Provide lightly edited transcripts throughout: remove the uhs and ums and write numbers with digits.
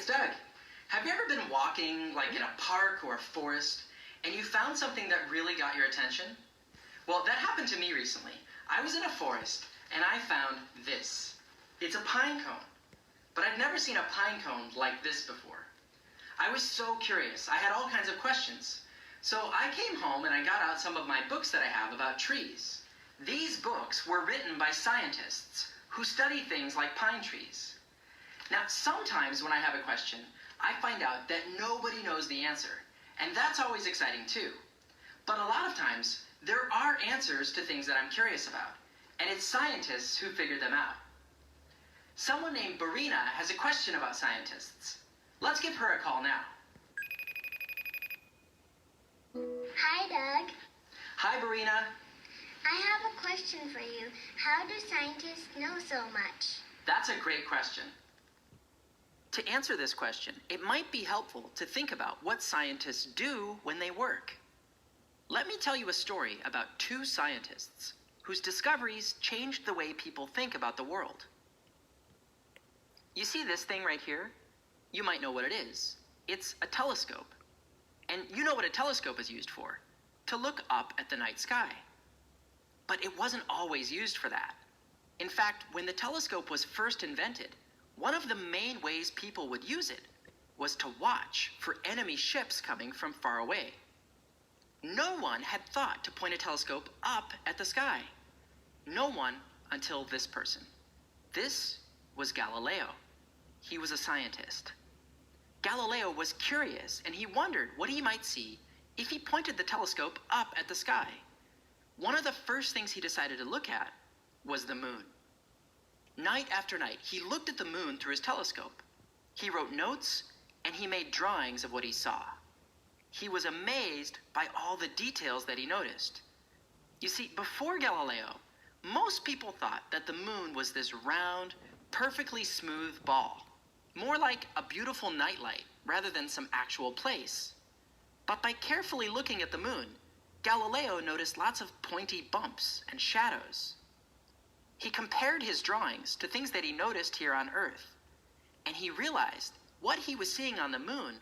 it's Doug. Have you ever been walking, like in a park or a forest, and you found something that really got your attention? Well, that happened to me recently. I was in a forest, and I found this. It's a pine cone. But I'd never seen a pine cone like this before. I was so curious. I had all kinds of questions. So I came home and I got out some of my books that I have about trees. These books were written by scientists who study things like pine trees. Now, sometimes when I have a question, I find out that nobody knows the answer, and that's always exciting too. But a lot of times, there are answers to things that I'm curious about, and it's scientists who figure them out. Someone named Barina has a question about scientists. Let's give her a call now. Hi, Doug. Hi, Barina. I have a question for you. How do scientists know so much? That's a great question. To answer this question, it might be helpful to think about what scientists do when they work. Let me tell you a story about two scientists whose discoveries changed the way people think about the world. You see this thing right here? You might know what it is. It's a telescope. And you know what a telescope is used for? To look up at the night sky. But it wasn't always used for that. In fact, when the telescope was first invented, one of the main ways people would use it was to watch for enemy ships coming from far away. No one had thought to point a telescope up at the sky. No one until this person. This was Galileo. He was a scientist. Galileo was curious, and he wondered what he might see if he pointed the telescope up at the sky. One of the first things he decided to look at was the moon. Night after night, he looked at the moon through his telescope. He wrote notes, and he made drawings of what he saw. He was amazed by all the details that he noticed. You see, before Galileo, most people thought that the moon was this round, perfectly smooth ball, more like a beautiful nightlight rather than some actual place. But by carefully looking at the moon, Galileo noticed lots of pointy bumps and shadows. He compared his drawings to things that he noticed here on Earth, and he realized what he was seeing on the moon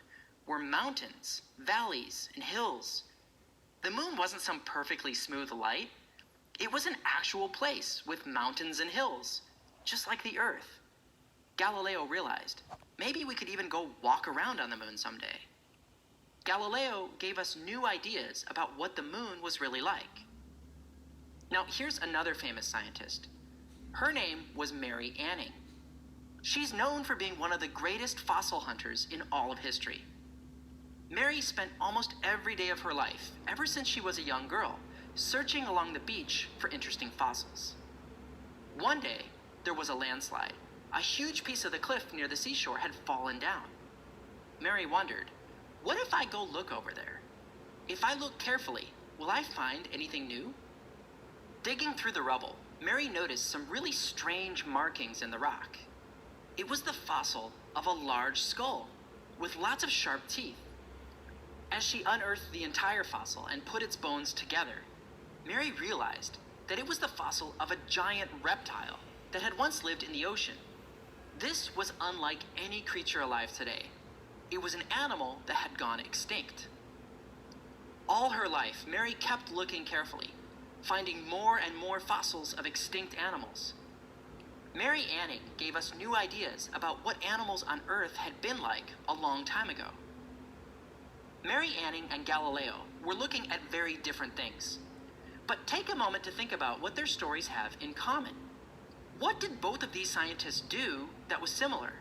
were mountains, valleys, and hills. The moon wasn't some perfectly smooth light. It was an actual place with mountains and hills, just like the Earth. Galileo realized maybe we could even go walk around on the moon someday. Galileo gave us new ideas about what the moon was really like. Now, here's another famous scientist. Her name was Mary Anning. She's known for being one of the greatest fossil hunters in all of history. Mary spent almost every day of her life, ever since she was a young girl, searching along the beach for interesting fossils. One day, there was a landslide. A huge piece of the cliff near the seashore had fallen down. Mary wondered, what if I go look over there? If I look carefully, will I find anything new? Digging through the rubble, Mary noticed some really strange markings in the rock. It was the fossil of a large skull with lots of sharp teeth. As she unearthed the entire fossil and put its bones together, Mary realized that it was the fossil of a giant reptile that had once lived in the ocean. This was unlike any creature alive today. It was an animal that had gone extinct. All her life, Mary kept looking carefully, finding more and more fossils of extinct animals. Mary Anning gave us new ideas about what animals on Earth had been like a long time ago. Mary Anning and Galileo were looking at very different things. But take a moment to think about what their stories have in common. What did both of these scientists do that was similar?